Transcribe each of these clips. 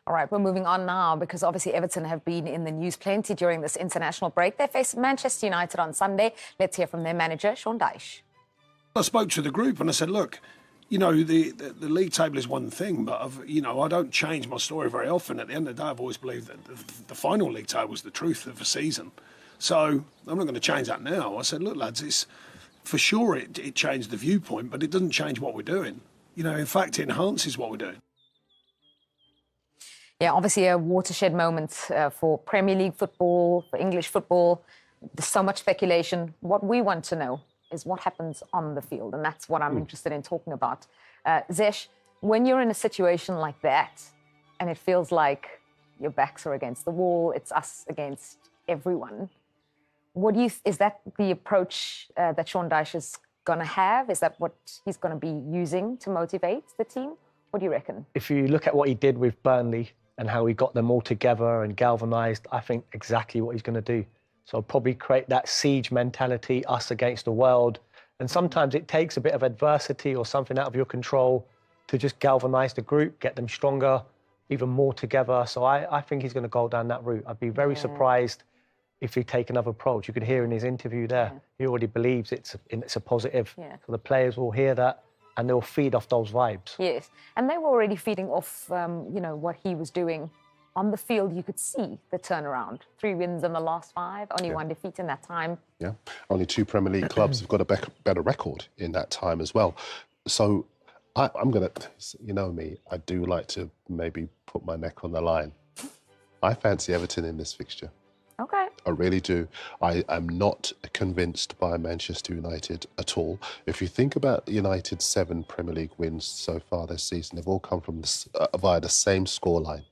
All right, we're moving on now because obviously Everton have been in the news plenty during this international break. They face Manchester United on Sunday. Let's hear from their manager, Dyche. I spoke to the group and I said, look, you know, the league table is one thing, but I don't change my story very often. At the end of the day, I've always believed that the final league table was the truth of the season. So I'm not going to change that now. I said, look, lads, it's for sure it changed the viewpoint, but it doesn't change what we're doing. You know, in fact, it enhances what we're doing. Yeah, obviously a watershed moment for Premier League football, for English football. There's so much speculation. What we want to know is what happens on the field, and that's what I'm interested in talking about. Zesh, when you're in a situation like that, and it feels like your backs are against the wall, it's us against everyone, is that the approach that Dyche is going to have? Is that what he's going to be using to motivate the team? What do you reckon? If you look at what he did with Burnley and how he got them all together and galvanised, I think exactly what he's going to do. So probably create that siege mentality, us against the world. And sometimes it takes a bit of adversity or something out of your control to just galvanise the group, get them stronger, even more together. So I think he's going to go down that route. I'd be very surprised if he take another approach. You could hear in his interview there, he already believes it's a positive. So the players will hear that and they'll feed off those vibes. Yes, and they were already feeding off, what he was doing. On the field, you could see the turnaround. 3 wins in the last 5, only 1 defeat in that time. Yeah, only 2 Premier League clubs have got a better record in that time as well. So I'm going to, you know me, I do like to maybe put my neck on the line. I fancy Everton in this fixture. Okay. I really do. I am not convinced by Manchester United at all. If you think about United's 7 Premier League wins so far this season, they've all come from via the same scoreline,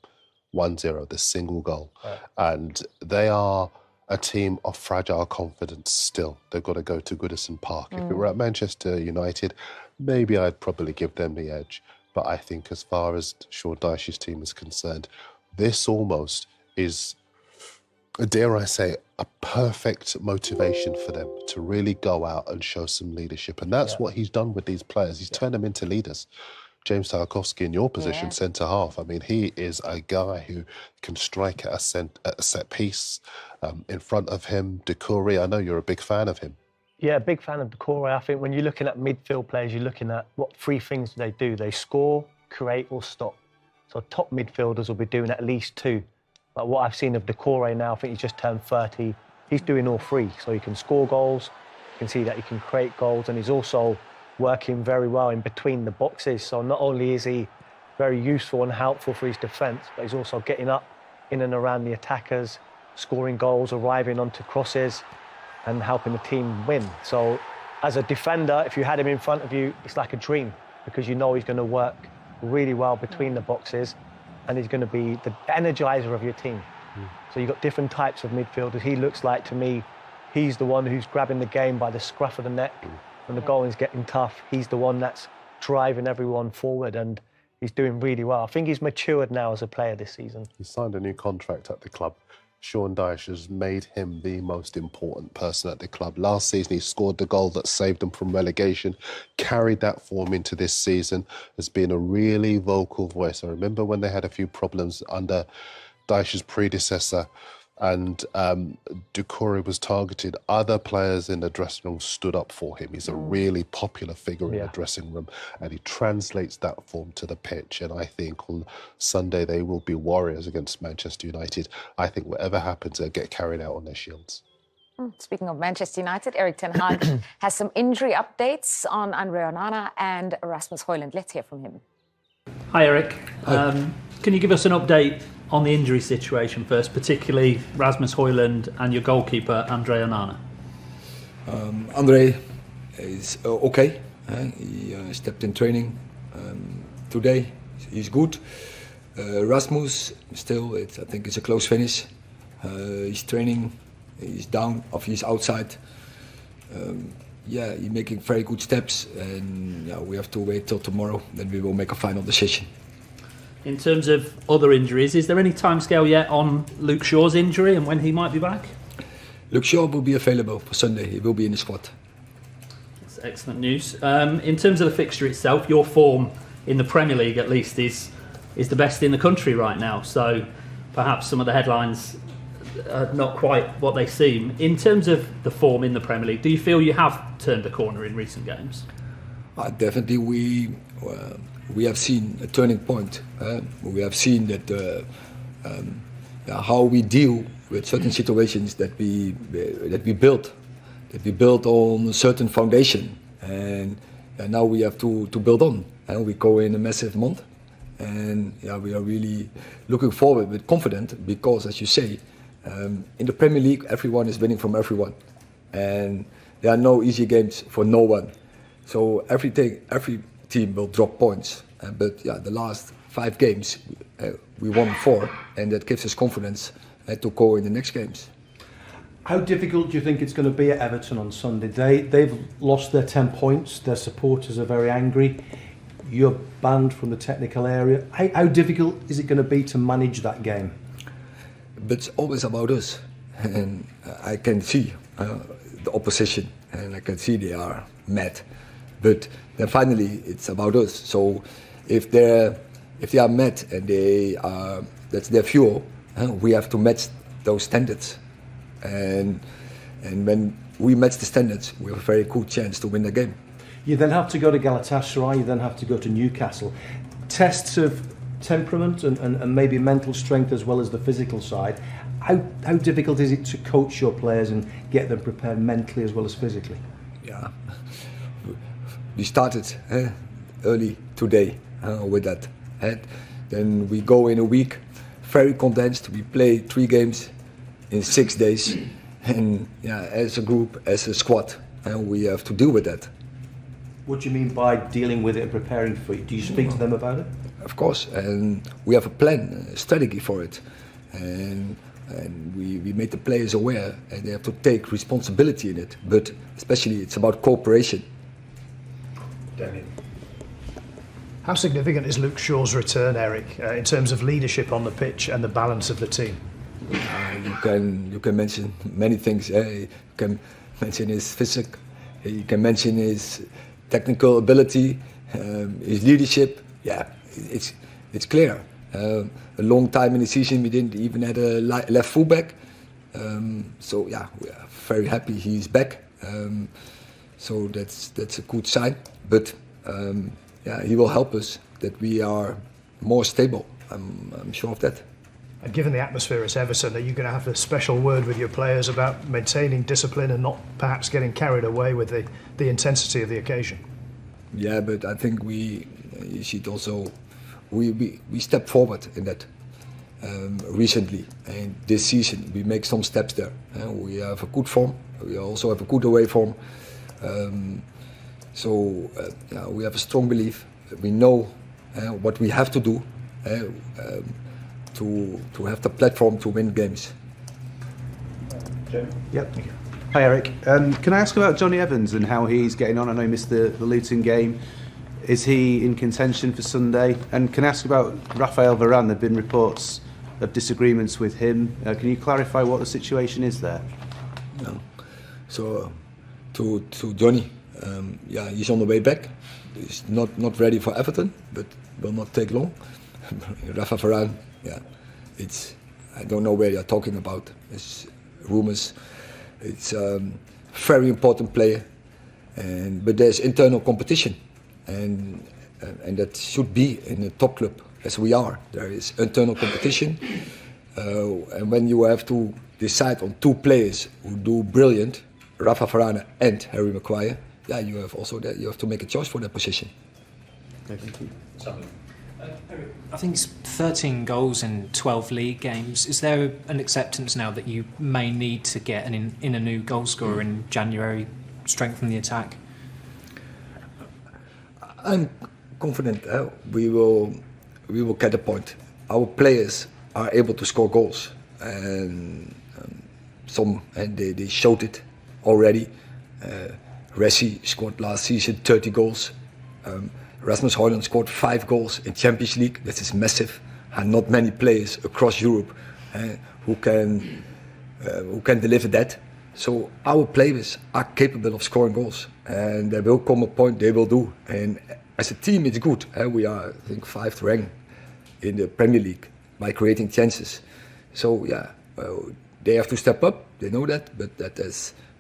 1-0, the single goal. Right. And they are a team of fragile confidence still. They've got to go to Goodison Park. If it were at Manchester United, maybe I'd probably give them the edge. But I think as far as Dyche's team is concerned, this almost is, dare I say, a perfect motivation for them to really go out and show some leadership. And that's what he's done with these players. He's turned them into leaders. James Tarkowski in your position, centre-half. I mean, he is a guy who can strike at a set piece. In front of him, Doucouré, I know you're a big fan of him. Yeah, big fan of Doucouré. I think when you're looking at midfield players, you're looking at what 3 things they do. They score, create or stop. So top midfielders will be doing at least 2. But what I've seen of Doucouré now, I think he's just turned 30. He's doing all 3. So he can score goals, you can see that he can create goals, and he's also working very well in between the boxes. So not only is he very useful and helpful for his defence, but he's also getting up in and around the attackers, scoring goals, arriving onto crosses and helping the team win. So as a defender, if you had him in front of you, it's like a dream because you know he's going to work really well between the boxes and he's going to be the energizer of your team. So you've got different types of midfielders. He looks like, to me, he's the one who's grabbing the game by the scruff of the neck. When the going's getting tough, he's the one that's driving everyone forward and he's doing really well. I think he's matured now as a player this season. He signed a new contract at the club. Dyche has made him the most important person at the club. Last season, he scored the goal that saved them from relegation, carried that form into this season, has been a really vocal voice. I remember when they had a few problems under Dyche's predecessor and Doucouré was targeted, other players in the dressing room stood up for him. He's a really popular figure in the dressing room and he translates that form to the pitch. And I think on Sunday they will be warriors against Manchester United. I think whatever happens, they'll get carried out on their shields. Speaking of Manchester United, Erik has some injury updates on Andre Onana and Rasmus Højlund. Let's hear from him. Hi, Erik. Can you give us an update on the injury situation first, particularly Rasmus Højlund and your goalkeeper, Andre Onana? Andre is okay. He stepped in training today. He's good. Rasmus, still, I think it's a close finish. He's training. He's down, or he's outside. He's making very good steps, and we have to wait till tomorrow. Then we will make a final decision. In terms of other injuries, is there any timescale yet on Luke Shaw's injury and when he might be back? Luke Shaw will be available for Sunday. He will be in the squad. That's excellent news. In terms of the fixture itself, your form in the Premier League at least is is the best in the country right now. So perhaps some of the headlines are not quite what they seem. In terms of the form in the Premier League, do you feel you have turned the corner in recent games? Definitely, we have seen a turning point. We have seen that how we deal with certain situations that we built on a certain foundation, and now we have to build on. And we go in a massive month, and we are really looking forward with confidence because, as you say, in the Premier League, everyone is winning from everyone, and there are no easy games for no one. So every team will drop points, but the last 5 games we won 4, and that gives us confidence to go in the next games. How difficult do you think it's going to be at Everton on Sunday? They've lost their 10 points. Their supporters are very angry. You're banned from the technical area. How difficult is it going to be to manage that game? But it's always about us, and I can see the opposition, and I can see they are mad. But then finally, it's about us. So if they are mad and that's their fuel, we have to match those standards. And when we match the standards, we have a very good chance to win the game. You then have to go to Galatasaray. You then have to go to Newcastle. Tests of temperament and maybe mental strength as well as the physical side. How difficult is it to coach your players and get them prepared mentally as well as physically? Yeah, we started early today with that. Then we go in a week, very condensed. We play 3 games in 6 days, and as a group, as a squad, we have to deal with that. What do you mean by dealing with it and preparing for it? Do you speak to them about it? Of course, and we have a plan, a strategy for it, and we made the players aware, and they have to take responsibility in it. But especially, it's about cooperation. Damien. How significant is Luke Shaw's return, Erik, in terms of leadership on the pitch and the balance of the team? You can mention many things. You can mention his physique. You can mention his technical ability, his leadership. Yeah, it's clear. A long time in the season we didn't even have a left fullback. So we are very happy he's back. So that's a good sign. But he will help us that we are more stable. I'm sure of that. And given the atmosphere at Everton, are you going to have a special word with your players about maintaining discipline and not perhaps getting carried away with the intensity of the occasion? Yeah, but I think we should also we step forward in that recently, and this season we make some steps there. We have a good form. We also have a good away form. We have a strong belief. We know what we have to do to have the platform to win games. Yep. Thank you. Hi Erik, can I ask about Johnny Evans and how he's getting on? I know he missed the Luton game. Is he in contention for Sunday? And can I ask about Rafael Varane? There have been reports of disagreements with him. Can you clarify what the situation is there? No. So to Johnny, he's on the way back. He's not ready for Everton, but will not take long. Rafa Varane, I don't know where you're talking about. It's rumours. It's a very important player, but there's internal competition, and that should be in a top club as we are. There is internal competition, and when you have to decide on 2 players who do brilliant, Rafa Varane and Harry Maguire, you have also that you have to make a choice for that position. Thank you. I think it's 13 goals in 12 league games. Is there an acceptance now that you may need to get in a new goal scorer in January, strengthen the attack? I'm confident we will get a point. Our players are able to score goals, and they showed it already. Ressi scored last season 30 goals. Rasmus Højlund scored 5 goals in Champions League. This is massive. And not many players across Europe who can deliver that. So our players are capable of scoring goals, and there will come a point they will do. And as a team, it's good. We are, I think, 5th ranked in the Premier League by creating chances. So yeah, they have to step up. They know that, but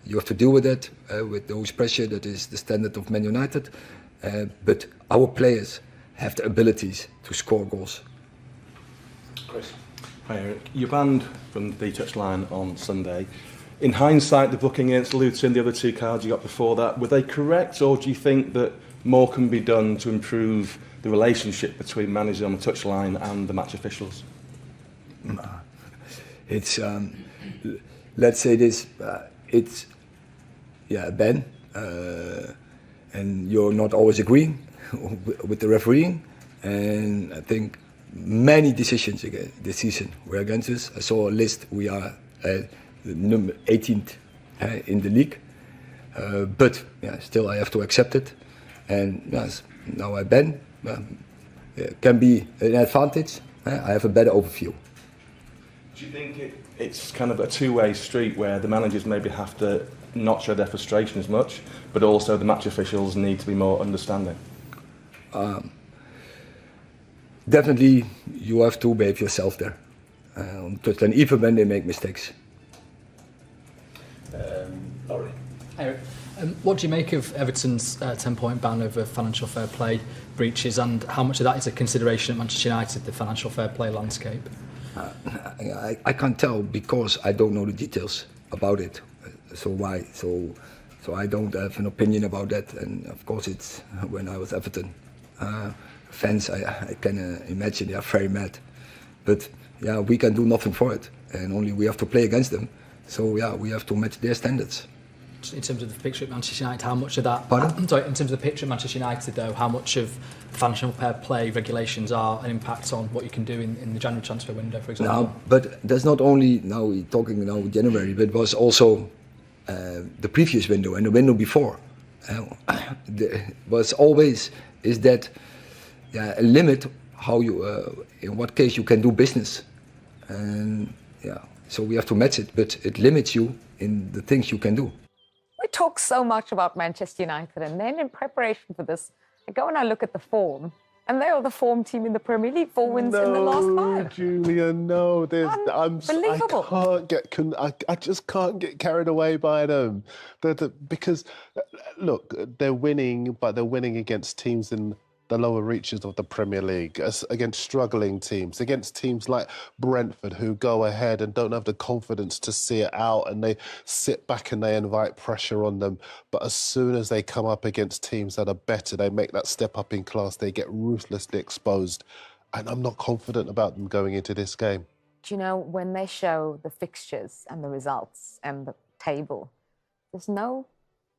you have to deal with that with those pressure. That is the standard of Man United. But our players have the abilities to score goals. Chris. Hi Erik. You're banned from the touchline on Sunday. In hindsight, the booking against Luton, the other 2 cards you got before that, were they correct, or do you think that more can be done to improve the relationship between managers on the touchline and the match officials? It's let's say this. It's a ban, and you're not always agreeing with the refereeing, and I think many decisions this season were against us. I saw a list. We are number 18th in the league, but still I have to accept it. And yes, now I ban. It can be an advantage. I have a better overview. Do you think it's kind of a two-way street where the managers maybe have to not show their frustration as much, but also the match officials need to be more understanding? Definitely, you have to behave yourself there, and even when they make mistakes. Erik, what do you make of Everton's 10-point ban over financial fair play breaches, and how much of that is a consideration at Manchester United, the financial fair play landscape? I can't tell because I don't know the details about it. So why? So I don't have an opinion about that. And of course, it's when I was Everton. Fans, I can imagine they are very mad. But yeah, we can do nothing for it, and only we have to play against them. So yeah, we have to match their standards. In terms of the picture at Manchester United, how much of that? Pardon? Sorry, in terms of the picture at Manchester United, though, how much of financial fair play regulations are an impact on what you can do in the January transfer window, for example? No, but that's not only now we're talking now January, but it was also the previous window and the window before. Was always is that a limit how you in what case you can do business, and so we have to match it, but it limits you in the things you can do. We talk so much about Manchester United, and then in preparation for this, I go and I look at the form, and they are the form team in the Premier League, 4 wins in the last 5. Julia, no, I just can't get carried away by them. Because look, they're winning, but they're winning against teams in the lower reaches of the Premier League, against struggling teams, against teams like Brentford who go ahead and don't have the confidence to see it out, and they sit back and they invite pressure on them. But as soon as they come up against teams that are better, they make that step up in class, they get ruthlessly exposed. And I'm not confident about them going into this game. Do you know, when they show the fixtures and the results and the table, there's no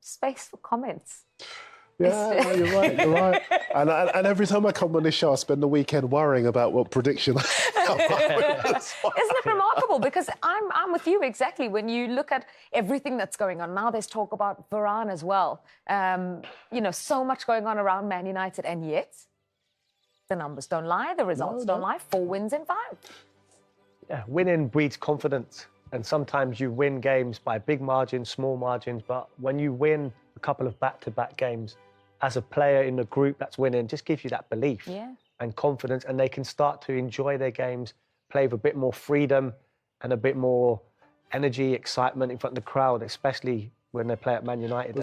space for comments. Yeah, you're right. And every time I come on this show, I spend the weekend worrying about what prediction I Isn't it remarkable? Because I'm with you exactly. When you look at everything that's going on now, there's talk about Varane as well. So much going on around Man United, and yet the numbers don't lie, the results don't lie. 4 wins in 5. Yeah, winning breeds confidence, and sometimes you win games by big margins, small margins, but when you win a couple of back-to-back games, as a player in the group that's winning, just gives you that belief and confidence, and they can start to enjoy their games, play with a bit more freedom and a bit more energy, excitement in front of the crowd, especially when they play at Man United.